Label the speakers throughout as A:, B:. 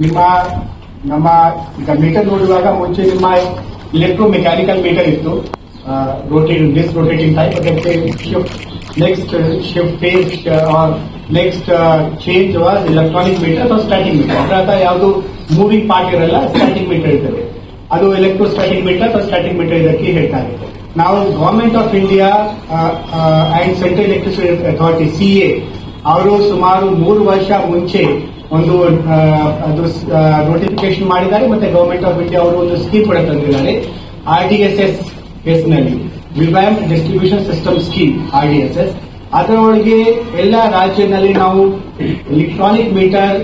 A: ನಿಮ್ಮ ನಮ್ಮ ಈಗ ಮೀಟರ್ ನೋಡುವಾಗ ಮುಂಚೆ ನಿಮ್ಮ ಇಲೆಕ್ಟ್ರೋ ಮೆಕ್ಯಾನಿಕಲ್ ಮೀಟರ್ ಇತ್ತು, rotating type, but next shift phase or next change was electronic meter or static meter. ಅದರ ಯಾವುದು ಮೂವಿಂಗ್ ಪಾರ್ಟ್ ಇರಲ್ಲ, ಸ್ಟ್ಯಾಟಿಕ್ ಮೀಟರ್ ಇರ್ತದೆ. ಅದು ಎಲೆಕ್ಟ್ರೋಸ್ಟ್ಯಾಟಿಕ್ ಮೀಟರ್ ಅಥವಾ ಸ್ಟ್ಯಾಟಿಕ್ ಮೀಟರ್ ಇದಕ್ಕೆ ಹೇಳ್ತಾರೆ. ನಾವು government of India and central electricity authority CA ಅವರು ಸುಮಾರು 3 ವರ್ಷ ಮುಂಚೆ ಒಂದು ನೋಟಿಫಿಕೇಶನ್ ಮಾಡಿದ್ದಾರೆ. ಮತ್ತೆ ಗವರ್ಮೆಂಟ್ ಆಫ್ ಇಂಡಿಯಾ ಅವರು ಒಂದು ಸ್ಕೀಮ್ ಕೂಡ ತಂದಿದ್ದಾರೆ, RDSS ನಲ್ಲಿ revamp distribution system scheme RDSS. ಅದರೊಳಗೆ ಎಲ್ಲ ರಾಜ್ಯದಲ್ಲಿ ನಾವು ಎಲೆಕ್ಟ್ರಾನಿಕ್ ಮೀಟರ್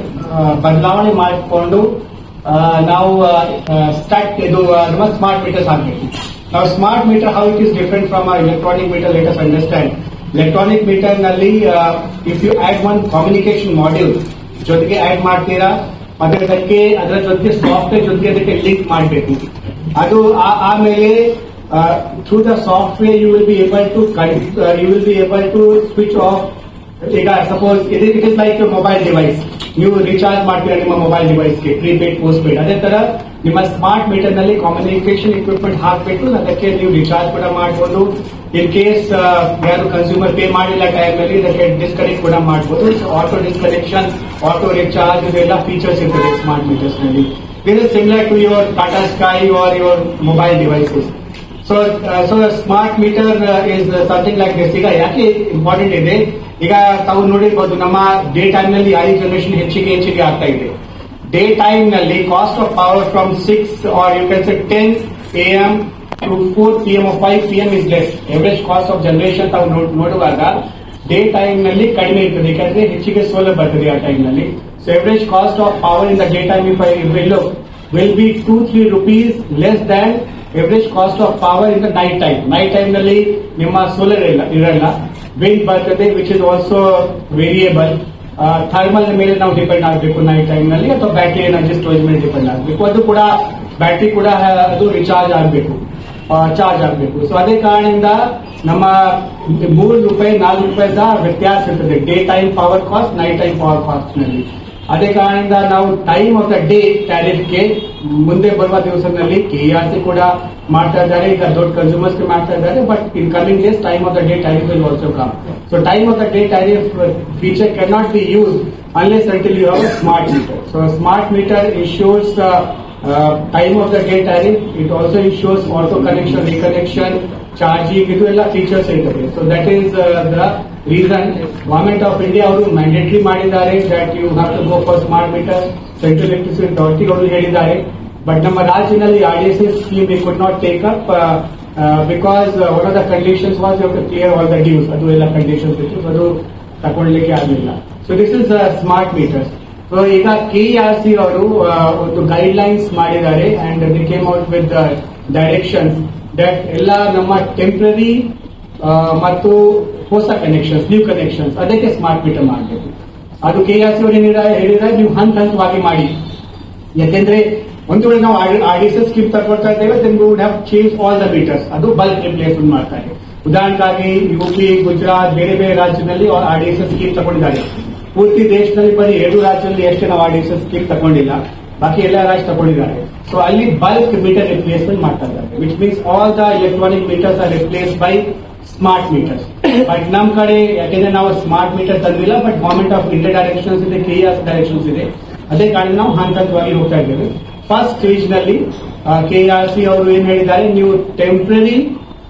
A: ಬದಲಾವಣೆ ಮಾಡಿಕೊಂಡು ನಾವು ಸ್ಮಾರ್ಟ್ ಮೀಟರ್ಸ್ ಆಗಬೇಕು. ನಾವು smart meter how it is different from electronic meter, let us understand. Electronic meter ನಲ್ಲಿ if you add one communication module ಜೊತೆಗೆ ಆಡ್ ಮಾಡ್ತೀರಾ, ಅದರ ಜೊತೆಗೆ ಸಾಫ್ಟ್ವೇರ್ ಜೊತೆಗೆ ಅದಕ್ಕೆ ಲಿಂಕ್ ಮಾಡಬೇಕು. ಅದು ಆಮೇಲೆ through the software you will be able to switch off. ಈಗ suppose it is like mobile device, ನೀವು ರೀಚಾರ್ಜ್ ಮಾಡ್ತೀರಾ ನಿಮ್ಮ ಮೊಬೈಲ್ ಡಿವೈಸ್ಗೆ, ಪ್ರೀಪೇಡ್ ಪೋಸ್ಟ್ ಪೇಡ್. ಅದೇ ತರ ನಿಮ್ಮ ಸ್ಮಾರ್ಟ್ ಮೀಟರ್ ನಲ್ಲಿ ಕಮ್ಯುನಿಕೇಶನ್ ಇಕ್ವಿಪ್ಮೆಂಟ್ ಹಾಕಬೇಕು, ಅದಕ್ಕೆ ನೀವು ರೀಚಾರ್ಜ್ ಕೂಡ ಮಾಡಬಹುದು. ಇನ್ ಕೇಸ್ ಯಾರು ಕನ್ಸ್ಯೂಮರ್ ಪೇ ಮಾಡಿಲ್ಲ ಟೈಮ್ ನಲ್ಲಿ ಇದಕ್ಕೆ ಡಿಸ್ಕನೆಕ್ಟ್ ಕೂಡ ಮಾಡಬಹುದು. ಆಟೋ ಡಿಸ್ಕನೆಕ್ಷನ್, ಆಟೋ ರೀಚಾರ್ಜ್ ಇದೆಲ್ಲ ಫೀಚರ್ಸ್ ಇರ್ತದೆ ಸ್ಮಾರ್ಟ್ ಮೀಟರ್ಸ್ ನಲ್ಲಿ. This is similar to your Tata Sky or your mobile devices. So smart meter is something like this. ಈಗ ಯಾಕೆ ಇಂಪಾರ್ಟೆಂಟ್ ಇದೆ, ಈಗ ತಾವು ನೋಡಿರ್ಬೋದು ನಮ್ಮ ಡೇ ಟೈಮ್ ನಲ್ಲಿ ಐ ಜನರೇಷನ್ ಹೆಚ್ಚಿಗೆ ಆಗ್ತಾ ಇದೆ. ಡೇ ಟೈಮ್ ನಲ್ಲಿ cost of power from 6 or you can say 10 AM to 4 PM or 5 PM is less. Average cost of generation ತಾವು ನೋಡುವಾಗ ಡೇ ಟೈಮ್ ನಲ್ಲಿ ಕಡಿಮೆ ಇರ್ತದೆ, ಯಾಕಂದ್ರೆ ಹೆಚ್ಚಿಗೆ ಸೋಲಾರ್ ಬರ್ತದೆ ಆ ಟೈಮ್ ನಲ್ಲಿ. So average cost of power in the daytime, if I will look, will be 2-3 rupees less than average cost of power in the night time. Night time ನಲ್ಲಿ ನಿಮ್ಮ ಸೋಲಾರ್ ಇರಲ್ಲ, ವಿಂಡ್ ಬರ್ತದೆ, which is also variable. Thermal ಮೇಲೆ ನಾವು depend ಆಗಬೇಕು night time ನಲ್ಲಿ, ಅಥವಾ battery energy storage ಮೇಲೆ ಡಿಪೆಂಡ್ ಆಗಬೇಕು. ಅದು ಕೂಡ ಬ್ಯಾಟರಿ ಕೂಡ ಅದು ಚಾರ್ಜ್ ಆಗಬೇಕು. ಸೊ ಅದೇ ಕಾರಣದಿಂದ ನಮ್ಮ 3 ರೂಪಾಯಿ 4 ರೂಪಾಯಿದ ವ್ಯತ್ಯಾಸ ಇರ್ತದೆ day time power cost, night time power cost ನಲ್ಲಿ. ಅದೇ ಕಾರಣದಿಂದ ನಾವು ಟೈಮ್ ಆಫ್ ದ ಡೇ ಟ್ಯಾರಿಫ್ಗೆ ಮುಂದೆ ಬರುವ ದಿವಸದಲ್ಲಿ KERC ಕೂಡ ಮಾಡ್ತಾ ಇದ್ದಾರೆ, ಈಗ ದೊಡ್ಡ ಕನ್ಸ್ಯೂಮರ್ಸ್ ಮಾಡ್ತಾ ಇದ್ದಾರೆ. But in coming days time of the day tariff will also come. So time of the day tariff feature can not be use unless until you have a smart meter. So a smart meter ensures time of the day tariff. It also ensures auto connection, reconnection, charging, ಇದು ಎಲ್ಲ features ಇರ್ತದೆ. So that is the reason government of India ಅವರು mandatory ಮಾಡಿದ್ದಾರೆ that you have to go for smart meter. Central electricity authority ಅವರು ಹೇಳಿದ್ದಾರೆ. But ನಮ್ಮ ರಾಜ್ಯದಲ್ಲಿ RDSS scheme we could not take up because one of the conditions was you have to clear all the dues. ಅದು ಎಲ್ಲ conditions ಇತ್ತು, ಅದು ತಗೊಳ್ಳಿಕ್ಕೆ ಆಗಲಿಲ್ಲ. So this is smart meters. So ಈಗ KERC ಅವರು ಒಂದು ಗೈಡ್ ಲೈನ್ಸ್ ಮಾಡಿದ್ದಾರೆ and they came out with directions that ಎಲ್ಲ ನಮ್ಮ ಟೆಂಪ್ರರಿ ಮತ್ತು ಹೊಸ ಕನೆಕ್ಷನ್ಸ್, ನ್ಯೂ ಕನೆಕ್ಷನ್ಸ್, ಅದಕ್ಕೆ ಸ್ಮಾರ್ಟ್ ಮೀಟರ್ ಮಾಡಬೇಕು. ಅದು KERC ಅವರು ಹೇಳಿದ್ರೆ ನೀವು ಹಂತವಾಗಿ ಮಾಡಿ. ಯಾಕೆಂದ್ರೆ ಒಂದು ವೇಳೆ ನಾವು RDSS ಸ್ಕೀಮ್ ತಗೊಳ್ತಾ ಇದ್ದೇವೆ, then we would have change all the meters. ಅದು ಬಲ್ಕ್ ರಿಪ್ಲೇಸ್ಮೆಂಟ್ ಮಾಡ್ತಾರೆ. ಉದಾಹರಣೆಗಾಗಿ UP, ಗುಜರಾತ್, ಬೇರೆ ಬೇರೆ ರಾಜ್ಯದಲ್ಲಿ RDSS ಸ್ಕೀಮ್ ತಗೊಂಡಿದ್ದಾರೆ. ಪೂರ್ತಿ ದೇಶದಲ್ಲಿ ಬರೀ 2 ರಾಜ್ಯದಲ್ಲಿ ಎಷ್ಟು ನಾವು RDSS ಸ್ಕೀಮ್ ತಗೊಂಡಿಲ್ಲ, ಬಾಕಿ ಎಲ್ಲ ರಾಜ್ಯ ತಗೊಂಡಿದ್ದಾರೆ. ಸೊ ಅಲ್ಲಿ ಬಲ್ಕ್ ಮೀಟರ್ ರಿಪ್ಲೇಸ್ಮೆಂಟ್ ಮಾಡ್ತಾ ಇದ್ದಾರೆ, which means all the electronic meters are replace by smart meters. But ನಮ್ ಕಡೆ ಯಾಕೆಂದ್ರೆ ನಾವು ಸ್ಮಾರ್ಟ್ ಮೀಟರ್ ತಂದಿಲ್ಲ, but government of India directions ಇದೆ, KERC ಡೈರೆಕ್ಷನ್ಸ್ ಇದೆ. ಅದೇ ಕಾರಣ ನಾವು ಹಂತವಾಗಿ ಹೋಗ್ತಾ ಇದ್ದೇವೆ. ಫಸ್ಟ್ ಸ್ಟೇಜ್ ನಲ್ಲಿ KERC ಅವರು ಏನ್ ಹೇಳಿದ್ದಾರೆ, ನೀವು ಟೆಂಪ್ರರಿ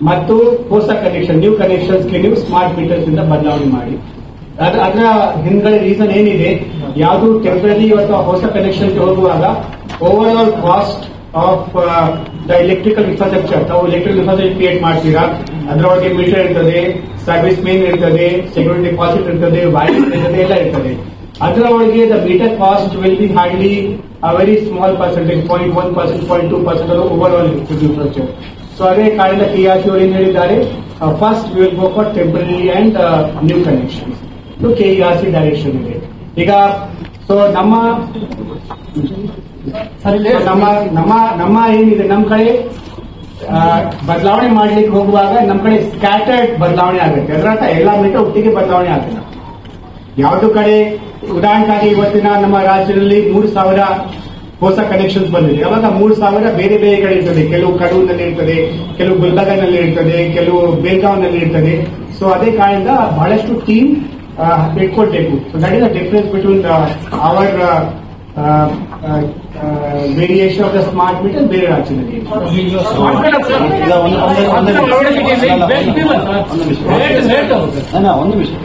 A: ಮತ್ತು ಹೊಸ ಕನೆಕ್ಷನ್, ನ್ಯೂ ಕನೆಕ್ಷನ್ಸ್ಗೆ ನೀವು ಸ್ಮಾರ್ಟ್ ಮೀಟರ್ಸ್ ಇಂದ ಬದಲಾವಣೆ ಮಾಡಿ. ಅದರ ಹಿಂದ್ಗಡೆ ರೀಸನ್ ಏನಿದೆ, ಯಾವುದು ಟೆಂಪ್ರರಿ ಅಥವಾ ಹೊಸ ಕನೆಕ್ಷನ್ಗೆ ಹೋಗುವಾಗ overall cost of the electrical infrastructure, ತಾವು ಎಲೆಕ್ಟ್ರಿಕಲ್ ಇನ್ಫ್ರಾಸ್ಟ್ರಕ್ಚರ್ ಕ್ರಿಯೇಟ್ ಮಾಡ್ತೀರಾ, ಅದರೊಳಗೆ ಮೀಟರ್ ಇರ್ತದೆ, ಸರ್ವಿಸ್ ಮೇನ್ ಇರ್ತದೆ, ಸೆಕ್ಯೂರಿಟಿ ಡೆಪಾಸಿಟ್ ಇರ್ತದೆ, ವೈರ್ ಇರ್ತದೆ, ಎಲ್ಲ ಇರ್ತದೆ. ಅದರೊಳಗೆ the meter cost will be hardly a very small percentage, 0.1%, 0.2% overall infrastructure. So ಅದೇ ಕಾರಣದಿಂದ KERC ಅವರು ಏನ್ ಹೇಳಿದ್ದಾರೆ, first we will go for temporary and new connections. KERC direction ಇದೆ. ಈಗ ಸೊ ನಮ್ಮ ಏನಿದೆ, ನಮ್ಮ ಕಡೆ ಬದಲಾವಣೆ ಮಾಡ್ಲಿಕ್ಕೆ ಹೋಗುವಾಗ ನಮ್ಮ ಕಡೆ ಸ್ಕ್ಯಾಟರ್ಡ್ ಬದಲಾವಣೆ ಆಗುತ್ತೆ. ಅದರ ಅರ್ಥ ಎಲ್ಲ ಮೀಟರ್ ಒಟ್ಟಿಗೆ ಬದಲಾವಣೆ ಆಗುತ್ತೆ. ಯಾವ್ದು ಕಡೆ ಉದಾಹರಣೆಗಾಗಿ ಇವತ್ತಿನ ನಮ್ಮ ರಾಜ್ಯದಲ್ಲಿ 3,000 ಹೊಸ ಕನೆಕ್ಷನ್ಸ್ ಬಂದಿದೆ. ಅವಾಗ 3,000 ಬೇರೆ ಬೇರೆ ಕಡೆ ಇರ್ತದೆ. ಕೆಲವು ಕಡೂರಿನಲ್ಲಿ ಇರ್ತದೆ, ಕೆಲವು ಗುಲ್ಬರ್ಗನಲ್ಲಿ ಇರ್ತದೆ, ಕೆಲವು ಬೆಳಗಾವಿನಲ್ಲಿ ಇರ್ತದೆ. ಸೊ ಅದೇ ಕಾರಣದಿಂದ ಬಹಳಷ್ಟು ಟೀಮ್ ಇಟ್ಕೊಳ್ಬೇಕು. So that is the difference between our variation of the smart meter ಬೇರೆ ರಾಜ್ಯದಲ್ಲಿ.
B: ಒಂದು ವಿಷಯ,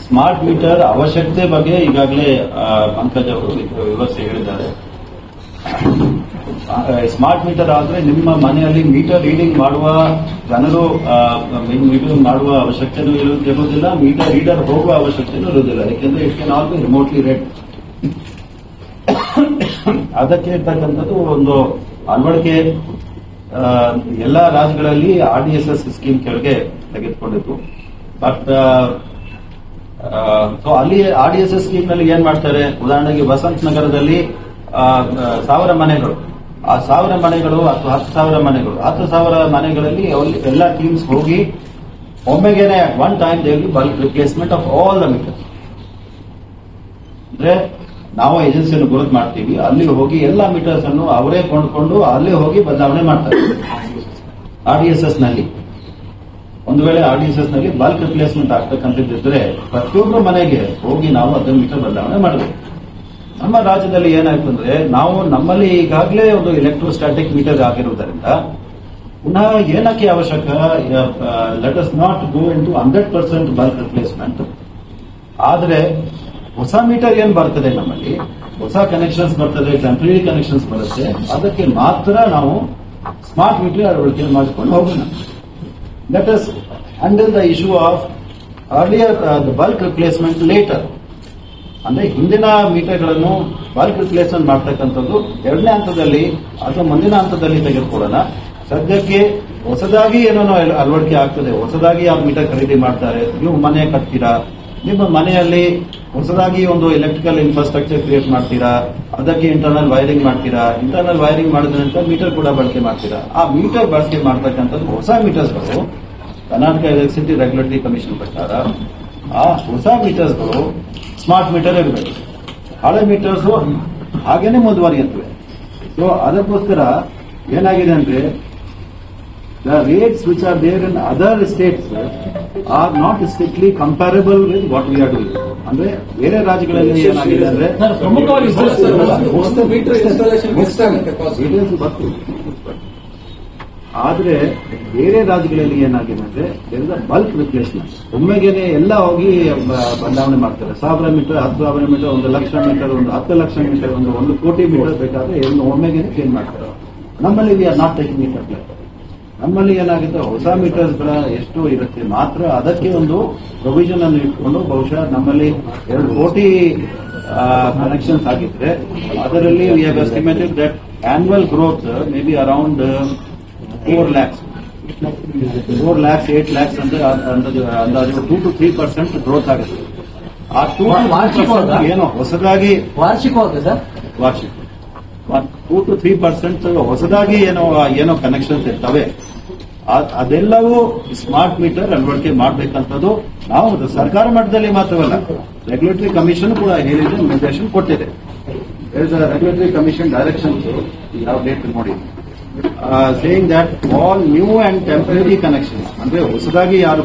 B: ಸ್ಮಾರ್ಟ್ ಮೀಟರ್ ಅವಶ್ಯಕತೆ ಬಗ್ಗೆ ಈಗಾಗಲೇ ಪಂಕಜ್ ಅವರು ವಿವರಿಸಿ ಹೇಳಿದ್ದಾರೆ. ಸ್ಮಾರ್ಟ್ ಮೀಟರ್ ಆದ್ರೆ ನಿಮ್ಮ ಮನೆಯಲ್ಲಿ ಮೀಟರ್ ರೀಡಿಂಗ್ ಮಾಡುವ ಜನರು ಮೀಟರ್ ಮಾಡುವ ಅವಶ್ಯಕತೆನೂ ಇರುವುದಿಲ್ಲ, ಮೀಟರ್ ರೀಡರ್ ಹೋಗುವ ಅವಶ್ಯಕತೆನೂ ಇರುವುದಿಲ್ಲ. ಯಾಕೆಂದ್ರೆ it can all B remotely red. ಅದಕ್ಕೆ ಇರ್ತಕ್ಕಂಥದ್ದು ಒಂದು ಅಳವಡಿಕೆ ಎಲ್ಲಾ ರಾಜ್ಯಗಳಲ್ಲಿ RDSS ಸ್ಕೀಮ್ ಕೆಳಗೆ ತೆಗೆದುಕೊಂಡಿತ್ತು. ಬಟ್ ಸೊ ಅಲ್ಲಿ RDSS ಸ್ಕೀಮ್ ನಲ್ಲಿ ಏನ್ ಮಾಡ್ತಾರೆ, ಉದಾಹರಣೆಗೆ ವಸಂತ ನಗರದಲ್ಲಿ 1,000 ಮನೆಗಳು, ಆ 1,000 ಮನೆಗಳು ಅಥವಾ 10,000 ಮನೆಗಳು, 10,000 ಮನೆಗಳಲ್ಲಿ ಎಲ್ಲ ಟೀಮ್ಸ್ ಹೋಗಿ ಒಮ್ಮೆಗೇನೆ one time they will be bulk replacement of all the meters. ಅಂದ್ರೆ ನಾವು ಏಜೆನ್ಸಿಯನ್ನು ಗುರುತು ಮಾಡ್ತೀವಿ, ಅಲ್ಲಿ ಹೋಗಿ ಎಲ್ಲ ಮೀಟರ್ಸ್ ಅನ್ನು ಅವರೇ ಕೊಂಡ್ಕೊಂಡು ಅಲ್ಲೇ ಹೋಗಿ ಬದಲಾವಣೆ ಮಾಡ್ತಾರೆ. RDSS ನಲ್ಲಿ ಒಂದು ವೇಳೆ RDSS ನಲ್ಲಿ ಬಲ್ಕ್ ರಿಪ್ಲೇಸ್ಮೆಂಟ್ ಆಗ್ತಕ್ಕಂಥದ್ದಿದ್ರೆ ಪ್ರತಿಯೊಬ್ಬರ ಮನೆಗೆ ಹೋಗಿ ನಾವು ಅದನ್ನು ಮೀಟರ್ ಬದಲಾವಣೆ ಮಾಡಬೇಕು. ನಮ್ಮ ರಾಜ್ಯದಲ್ಲಿ ಏನಾಯ್ತು ಅಂದ್ರೆ, ನಾವು ನಮ್ಮಲ್ಲಿ ಈಗಾಗಲೇ ಒಂದು ಎಲೆಕ್ಟ್ರೋಸ್ಟಾಟಿಕ್ ಮೀಟರ್ ಆಗಿರುವುದರಿಂದ ಪುನಃ ಏನಕ್ಕೆ ಅವಶ್ಯಕ, let us not go into 100% bulk replacement. ಆದ್ರೆ ಹೊಸ ಮೀಟರ್ ಏನ್ ಬರ್ತದೆ, ನಮ್ಮಲ್ಲಿ ಹೊಸ ಕನೆಕ್ಷನ್ಸ್ ಬರ್ತದೆ, ಟೆಂಪರರಿ ಕನೆಕ್ಷನ್ಸ್ ಬರುತ್ತೆ, ಅದಕ್ಕೆ ಮಾತ್ರ ನಾವು ಸ್ಮಾರ್ಟ್ ಮೀಟರ್ ಅಳವಡಿಕೆ ಮಾಡಿಕೊಂಡು ಹೋಗೋಣ. Let us handle the issue of earlier the bulk replacement later. ಅಂದ್ರೆ ಹಿಂದಿನ ಮೀಟರ್ಗಳನ್ನು ಬಲ್ಕ್ ರಿಪ್ಲೇಸ್ಮೆಂಟ್ ಮಾಡ್ತಕ್ಕಂಥದ್ದು ಎರಡನೇ ಹಂತದಲ್ಲಿ ಅಥವಾ ಮುಂದಿನ ಹಂತದಲ್ಲಿ ತೆಗೆದುಕೊಳ್ಳೋಣ. ಸದ್ಯಕ್ಕೆ ಹೊಸದಾಗಿ ಏನೋ ಅಳವಡಿಕೆ ಆಗ್ತದೆ, ಹೊಸದಾಗಿ ಯಾವ ಮೀಟರ್ ಖರೀದಿ ಮಾಡ್ತಾರೆ, ನೀವು ಮನೆ ಕಟ್ತೀರಾ, ನಿಮ್ಮ ಮನೆಯಲ್ಲಿ ಹೊಸದಾಗಿ ಒಂದು ಎಲೆಕ್ಟ್ರಿಕಲ್ ಇನ್ಫ್ರಾಸ್ಟ್ರಕ್ಚರ್ ಕ್ರಿಯೇಟ್ ಮಾಡ್ತೀರಾ, ಅದಕ್ಕೆ ಇಂಟರ್ನಲ್ ವೈರಿಂಗ್ ಮಾಡ್ತೀರಾ, ಇಂಟರ್ನಲ್ ವೈರಿಂಗ್ ಮಾಡಿದ ನಂತರ ಮೀಟರ್ ಕೂಡ ಬಳಕೆ ಮಾಡ್ತೀರಾ. ಆ ಮೀಟರ್ ಬಳಕೆ ಮಾಡ್ತಕ್ಕಂಥದ್ದು ಹೊಸ ಮೀಟರ್ಸ್ಗಳು ಕರ್ನಾಟಕ ಎಲೆಕ್ಟ್ರಿಸಿಟಿ ರೆಗ್ಯುಲೇಟರಿ ಕಮಿಷನ್ ಪ್ರಕಾರ ಆ ಹೊಸ ಮೀಟರ್ಸ್ಗಳು ಸ್ಮಾರ್ಟ್ ಮೀಟರ್ ಇರಬೇಕು. ಹಳೆ ಮೀಟರ್ಸ್ ಹಾಗೇನೆ ಮುಂದುವರಿಯುತ್ತವೆ. ಸೊ ಅದಕ್ಕೋಸ್ಕರ ಏನಾಗಿದೆ ಅಂದ್ರೆ, the rates which are there in other states are not strictly comparable with what we are doing. ಅಂದ್ರೆ ಬೇರೆ ರಾಜ್ಯಗಳಲ್ಲಿ ಏನಾಗಿದೆ ಅಂದ್ರೆ, ಆದ್ರೆ ಬೇರೆ ರಾಜ್ಯಗಳಲ್ಲಿ ಏನಾಗಿದೆ ಅಂದ್ರೆ ಬಲ್ಕ್ ರಿಪ್ಲೇಸ್ಮೆಂಟ್ ಒಮ್ಮೆಗೆನೆ ಎಲ್ಲ ಹೋಗಿ ಬದಲಾವಣೆ ಮಾಡ್ತಾರೆ. 1,000 meter, 10,000 meter, 1 lakh meter, 10 lakh meter, 1 crore meter ಬೇಕಾದ್ರೆ ಒಮ್ಮೆಗೆನೆ ಚೇಂಜ್ ಮಾಡ್ತಾರೆ. ನಮ್ಮಲ್ಲಿ we are not taking meter place. ನಮ್ಮಲ್ಲಿ ಏನಾಗುತ್ತೆ, ಹೊಸ ಮೀಟರ್ಸ್ಗಳ ಎಷ್ಟು ಇರುತ್ತೆ ಮಾತ್ರ ಅದಕ್ಕೆ ಒಂದು ಪ್ರೊವಿಷನ್ ಅನ್ನು ಇಟ್ಕೊಂಡು ಬಹುಶಃ ನಮ್ಮಲ್ಲಿ 2 ಕೋಟಿ ಕನೆಕ್ಷನ್ಸ್ ಆಗಿದ್ರೆ ಅದರಲ್ಲಿ we have estimated that annual growth may be around 4 lakhs, 8 lakhs ಅಂದ್ರೆ ಅಂದಾಜು 2 to 3% ಗ್ರೋತ್ ಆಗುತ್ತೆ. ಆ 2% ಏನೋ ಹೊಸದಾಗಿ ವಾರ್ಷಿಕ 2 to 3% ಹೊಸದಾಗಿ ಏನೋ ಕನೆಕ್ಷನ್ಸ್ ಇರ್ತವೆ. ಅದೆಲ್ಲವೂ ಸ್ಮಾರ್ಟ್ ಮೀಟರ್ ಅಳವಡಿಕೆ ಮಾಡಬೇಕಂತದ್ದು ನಾವು ಸರ್ಕಾರ ಮಟ್ಟದಲ್ಲಿ ಮಾತ್ರವಲ್ಲ, ರೆಗ್ಯುಲೇಟರಿ ಕಮಿಷನ್ ಕೂಡ ಹೇಳಿದೆ, ನಿರ್ದೇಶನ ಕೊಟ್ಟಿದೆ. ರೆಗ್ಯುಲೇಟರಿ ಕಮಿಷನ್ ಡೈರೆಕ್ಷನ್ಸ್ ಯಾವ ಡೇಟ್ ನೋಡಿ, saying that all new and temporary connection ಅಂದ್ರೆ ಹೊಸದಾಗಿ ಯಾರು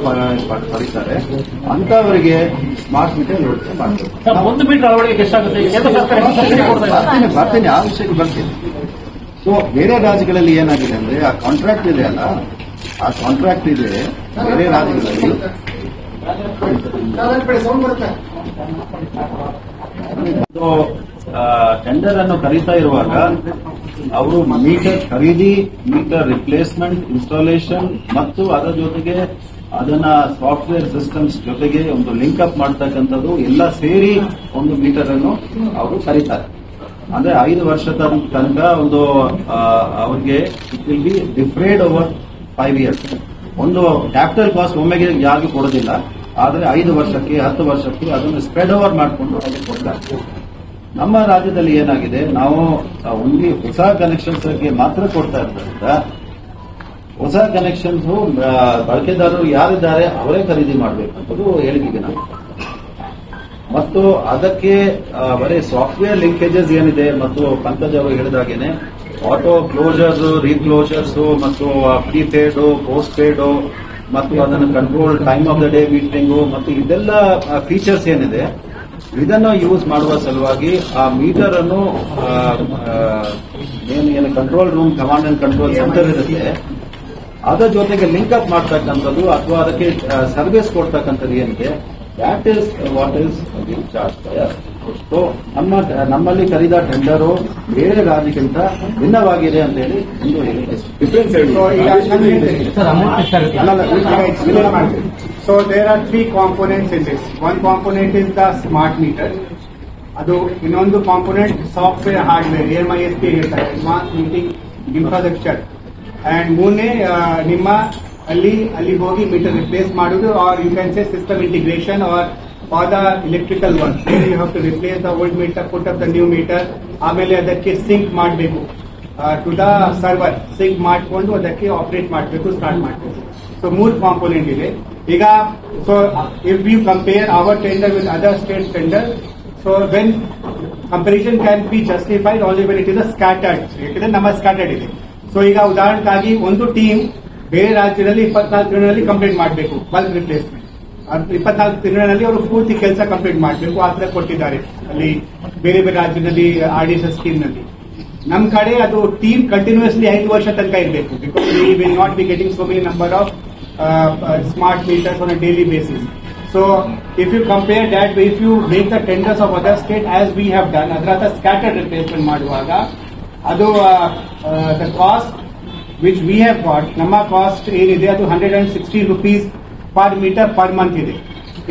B: ಪಡಿತಾರೆ ಅಂತವರಿಗೆ ಸ್ಮಾರ್ಟ್ ಮೀಟರ್ ಅಳವಡಿಕೆ ಮಾಡಬೇಕು.
C: ಒಂದು ಮೀಟರ್ ಅಳವಡಿಕೆ ಎಷ್ಟಾಗುತ್ತೆ?
B: ಬರ್ತೀನಿ, ಆ ವಿಷಯಕ್ಕೆ ಬರ್ತೀನಿ. ಸೊ ಬೇರೆ ರಾಜ್ಯಗಳಲ್ಲಿ ಏನಾಗಿದೆ ಅಂದ್ರೆ, ಆ ಕಾಂಟ್ರಾಕ್ಟ್ ಇದೆ ಅಲ್ಲ, ಆ ಕಾಂಟ್ರಾಕ್ಟ್ ಇದೆ ಬೇರೆ ರಾಜ್ಯಗಳಲ್ಲಿ. ಟೆಂಡರ್ ಅನ್ನು ಕರೀತಾ ಇರುವಾಗ ಅವರು ಮೀಟರ್ ಖರೀದಿ, ಮೀಟರ್ ರಿಪ್ಲೇಸ್ಮೆಂಟ್, ಇನ್ಸ್ಟಾಲೇಷನ್ ಮತ್ತು ಅದರ ಜೊತೆಗೆ ಅದನ್ನ ಸಾಫ್ಟ್ವೇರ್ ಸಿಸ್ಟಮ್ಸ್ ಜೊತೆಗೆ ಒಂದು ಲಿಂಕ್ ಅಪ್ ಮಾಡ್ತಕ್ಕಂಥದ್ದು ಎಲ್ಲ ಸೇರಿ ಒಂದು ಮೀಟರ್ ಅನ್ನು ಅವರು ಕರೀತಾರೆ. ಅಂದ್ರೆ 5 ವರ್ಷದ ತನಕ ಒಂದು ಅವ್ರಿಗೆ it will be deferred over 5 years. ಒಂದು ಕ್ಯಾಪಿಟಲ್ ಕಾಸ್ಟ್ ಒಮ್ಮೆಗೆ ಯಾರಿಗೂ ಕೊಡೋದಿಲ್ಲ, ಆದರೆ 5 ವರ್ಷಕ್ಕೆ 10 ವರ್ಷಕ್ಕೆ ಅದನ್ನು ಸ್ಪ್ರೆಡ್ ಓವರ್ ಮಾಡಿಕೊಂಡು ಅದಕ್ಕೆ ಕೊಡ್ತಾರೆ. ನಮ್ಮ ರಾಜ್ಯದಲ್ಲಿ ಏನಾಗಿದೆ, ನಾವು ಓನ್ಲಿ ಹೊಸ ಕನೆಕ್ಷನ್ಸ್ ಮಾತ್ರ ಕೊಡ್ತಾ ಇರೋದ್ರಿಂದ ಹೊಸ ಕನೆಕ್ಷನ್ಸ್ ಬಳಕೆದಾರರು ಯಾರಿದ್ದಾರೆ ಅವರೇ ಖರೀದಿ ಮಾಡಬೇಕಂತದ್ದು ಹೇಳಿದ್ದೀವಿ ನಾವು. ಮತ್ತು ಅದಕ್ಕೆ ಬರೀ ಸಾಫ್ಟ್ವೇರ್ ಲಿಂಕೇಜಸ್ ಏನಿದೆ ಮತ್ತು ಪಂಕಜ್ ಅವರು ಹೇಳಿದಾಗೇನೆ ಆಟೋ ಕ್ಲೋಜರ್ಸ್, ರೀಕ್ಲೋಜರ್ಸ್ ಮತ್ತು ಪ್ರೀಪೇಡ್, ಪೋಸ್ಟ್ ಪೇಡ್ ಮತ್ತು ಅದನ್ನು control time of the day metering ಮತ್ತು ಇದೆಲ್ಲ ಫೀಚರ್ಸ್ ಏನಿದೆ ಇದನ್ನು ಯೂಸ್ ಮಾಡುವ ಸಲುವಾಗಿ ಆ ಮೀಟರ್ ಅನ್ನು ಏನು control room, command and control centre ಇರುತ್ತೆ ಅದರ ಜೊತೆಗೆ ಲಿಂಕ್ ಅಪ್ ಮಾಡ್ತಕ್ಕಂಥದ್ದು ಅಥವಾ ಅದಕ್ಕೆ ಸರ್ವಿಸ್ ಕೊಡ್ತಕ್ಕಂಥದ್ದು ಏನಿದೆ that is what is charge. So ನಮ್ಮಲ್ಲಿ ಕರೆದ ಟೆಂಡರು ಬೇರೆ ರಾಜ್ಯಕ್ಕಿಂತ ಭಿನ್ನವಾಗಿದೆ ಅಂತ ಹೇಳಿ ಒಂದು difference.
A: So there are three components in this. One component is the smart meter. ಅದು ಇನ್ನೊಂದು ಕಾಂಪೋನೆಂಟ್ ಸಾಫ್ಟ್ವೇರ್ ಹಾರ್ಡ್ವೇರ್ AMISP ಹೇಳ್ತಾರೆ, ಅಡ್ವಾನ್ಸ್ ಮೀಟಿಂಗ್ ಇನ್ಫ್ರಾಸ್ಟ್ರಕ್ಚರ್. ಅಂಡ್ ಮೂರನೇ ನಿಮ್ಮ ಅಲ್ಲಿ ಹೋಗಿ ಮೀಟರ್ ರಿಪ್ಲೇಸ್ ಮಾಡುದು, are you can say system integration are the electrical work. You have to replace the old meter, put up the new meter, ಆಮೇಲೆ ಅದಕ್ಕೆ sync ಮಾಡಬೇಕು to the server, sync ಮಾಡಿಕೊಂಡು ಅದಕ್ಕೆ ಆಪರೇಟ್ ಮಾಡಬೇಕು, ಸ್ಟಾರ್ಟ್ ಮಾಡಬೇಕು. So 3 component ಇದೆ ಈಗ. So if you compare our tender with other state tender, so when comparison can be justified only when it is a scattered. ಯಾಕಂದ್ರೆ ನಮ್ಮ scattered ಇದೆ. So ಈಗ ಉದಾಹರಣೆಗಾಗಿ ಒಂದು ಟೀಮ್ ಬೇರೆ ರಾಜ್ಯದಲ್ಲಿ 24 ತಿಂಗಳಲ್ಲಿ ಕಂಪ್ಲೀಟ್ ಮಾಡಬೇಕು ಬಲ್ಕ್ ರಿಪ್ಲೇಸ್ಮೆಂಟ್. 24 ತಿಂಗಳಲ್ಲಿ ಅವರು ಪೂರ್ತಿ ಕೆಲಸ ಕಂಪ್ಲೀಟ್ ಮಾಡಬೇಕು, ಆ ತರ ಕೊಟ್ಟಿದ್ದಾರೆ ಅಲ್ಲಿ ಬೇರೆ ಬೇರೆ ರಾಜ್ಯದಲ್ಲಿ RDSS ಸ್ಕೀಮ್ ನಲ್ಲಿ. ನಮ್ಮ ಕಡೆ ಅದು ಟೀಮ್ ಕಂಟಿನ್ಯೂಸ್ಲಿ 5 ವರ್ಷ ತನಕ ಇರಬೇಕು, because we will not be getting so many number of smart meters on a daily basis. So if you compare that, if you make the tenders of other state as we have done, ಅದರ scattered replacement ಮಾಡುವಾಗ ಅದು the cost which we have got, ನಮ್ಮ cost ಏನಿದೆ ಅದು 160 rupees per meter per month ಇದೆ,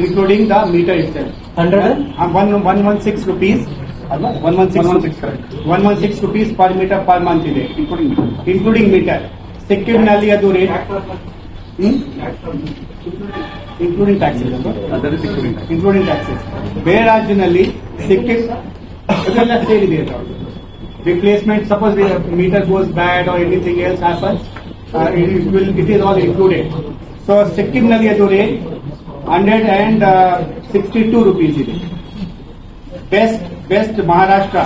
A: including the meter itself. 116 rupees 116 rupees per meter per month ಇದೆ, including meter. ಸಿಕ್ಕಿಂನಲ್ಲಿ ಅದು rate including taxes, including taxes. ಬೇರೆ ರಾಜ್ಯದಲ್ಲಿ ಸಿಕ್ಕಿಂ ಅದೆಲ್ಲ ಸೇರಿದೆ. Replacement, suppose the meter goes bad or anything else happens, it is all included. So Sikkim ನಲ್ಲಿ ಅದು rate 162 rupees ಇದೆ. Best Maharashtra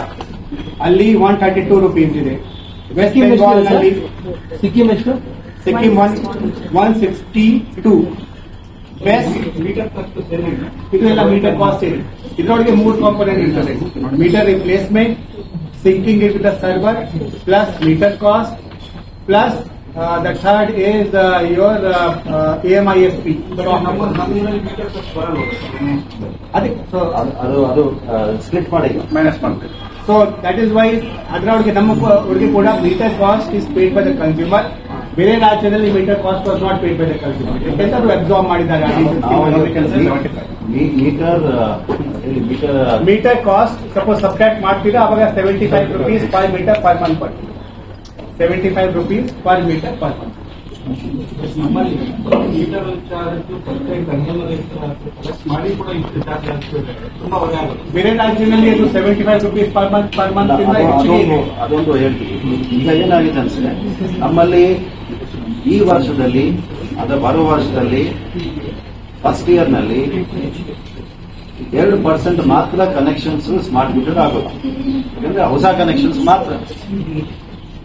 A: ಅಲ್ಲಿ 132 rupees ಇದೆ. ವೆಸ್ಟ್ ಬೆಂಗಾಲ್ ನಲ್ಲಿ ಸಿಕ್ಕಿಂ 162. ಬೆಸ್ಟ್ ಇದೆಲ್ಲ ಮೀಟರ್ ಕಾಸ್ಟ್ ಇದೆ. ಇದರೊಳಗೆ 3 ಕಾಂಪೋನೆಂಟ್ ಇರ್ತದೆ, meter replacement, syncing it with the server, plus meter cost, plus the third is your AMISP.
B: ಅದು ಸ್ಪ್ಲಿಟ್ ಮಾಡಿ
A: ಮೈನಸ್ ಮಾಡ್ತಾರೆ. ಸೊ ದಟ್ ಇಸ್ ವೈ ಅದರೊಳಗೆ ನಮ್ಮ ಒಳಗೆ ಕೂಡ meter cost is paid by the consumer. ಬೇರೆ ರಾಜ್ಯದಲ್ಲಿ meter cost was not paid by the consumer, ಯಾಕೆಂದ್ರೆ ಅದು ಅಬ್ಸಾರ್ಬ್ ಮಾಡಿದ್ದಾರೆ. ಮೀಟರ್ ಕಾಸ್ಟ್ ಸಪೋಸ್ ಸಬ್ಟ್ರಾಕ್ಟ್ ಮಾಡ್ತೀರಾ ಅವಾಗ 75 rupees per meter per month ಬರ್ತದೆ. 75 rupees per meter per month.
C: ನಮ್ಮಲ್ಲಿ ಮೀಟರ್ ಚಾರ್ಜ್ ಮಾಡಿ ಕೂಡ ಇಷ್ಟು ಚಾರ್ಜ್ ಆಗ್ತದೆ, ತುಂಬಾ ಹೊರೆ ಆಗುತ್ತೆ.
A: ಬೇರೆ ರಾಜ್ಯದಲ್ಲಿ ಅದು 75 rupees per month
B: ಅದೊಂದು ಹೇಳ್ತೀವಿ. ಈಗ ಏನಾಗಿದೆ ಅನ್ಸಿದೆ, ನಮ್ಮಲ್ಲಿ ಈ ವರ್ಷದಲ್ಲಿ ಬರೋ ವರ್ಷದಲ್ಲಿ ಫಸ್ಟ್ ಇಯರ್ ನಲ್ಲಿ 2% ಮಾತ್ರ ಕನೆಕ್ಷನ್ಸ್ ಸ್ಮಾರ್ಟ್ ಮೀಟರ್ ಆಗೋದು. ಯಾಕಂದ್ರೆ ಹೊಸ ಕನೆಕ್ಷನ್ಸ್ ಮಾತ್ರ.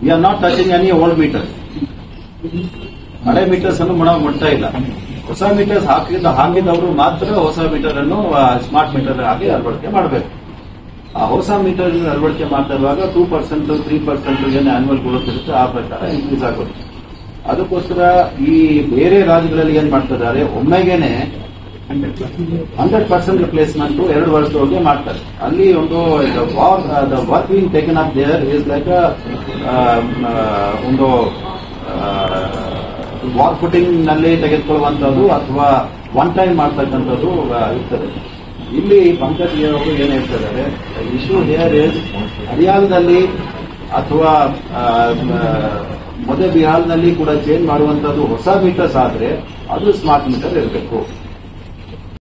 B: We are not touching any old meter. ಹಳೆ ಮೀಟರ್ಸ್ ಅನ್ನು ಮುಟ್ತಾ ಇಲ್ಲ. ಹೊಸ ಮೀಟರ್ಸ್ ಹಾಕಿದವರು ಮಾತ್ರ ಹೊಸ ಮೀಟರ್ ಅನ್ನು ಸ್ಮಾರ್ಟ್ ಮೀಟರ್ ಆಗಿ ಅಳವಡಿಕೆ ಮಾಡಬೇಕು. ಆ ಹೊಸ ಮೀಟರ್ ಅಳವಡಿಕೆ ಮಾಡ್ತಾ ಇರುವಾಗ 2%, 3% ಏನು ಆನ್ಯುವಲ್ ಗ್ರೋತ್ ಇರುತ್ತೆ ಆ ಪ್ರಕಾರ ಇನ್ಕ್ರೀಸ್ ಆಗುತ್ತೆ. ಅದಕ್ಕೋಸ್ಕರ ಈ ಬೇರೆ ರಾಜ್ಯಗಳಲ್ಲಿ ಏನ್ ಮಾಡ್ತಿದ್ದಾರೆ, ಒಮ್ಮೆಗೇನೆ 100% ರಿಪ್ಲೇಸ್ಮೆಂಟ್ 2 ವರ್ಷದೊಳಗೆ ಮಾಡ್ತಾರೆ. ಅಲ್ಲಿ ಒಂದು work being taken up there is like ಒಂದು ವಾಲ್ ಫುಟಿಂಗ್ ನಲ್ಲಿ ತೆಗೆದುಕೊಳ್ಳುವಂತದ್ದು ಅಥವಾ ಒನ್ ಟೈಮ್ ಮಾಡ್ತಕ್ಕಂಥದ್ದು ಇರ್ತದೆ. ಇಲ್ಲಿ ಪಂಕಜ್ ಅವರು ಏನ್ ಹೇಳ್ತಿದ್ದಾರೆ, ಇಶ್ಯೂ ಹಿಯರ್ ಇಸ್ ಹರಿಯಾಣದಲ್ಲಿ ಅಥವಾ ಮಧ್ಯ ಬಿಹಾರದಲ್ಲಿ ಕೂಡ ಚೇಂಜ್ ಮಾಡುವಂತದ್ದು ಹೊಸ ಮೀಟರ್ಸ್ ಆದ್ರೆ ಅದು ಸ್ಮಾರ್ಟ್ ಮೀಟರ್ ಇರಬೇಕು.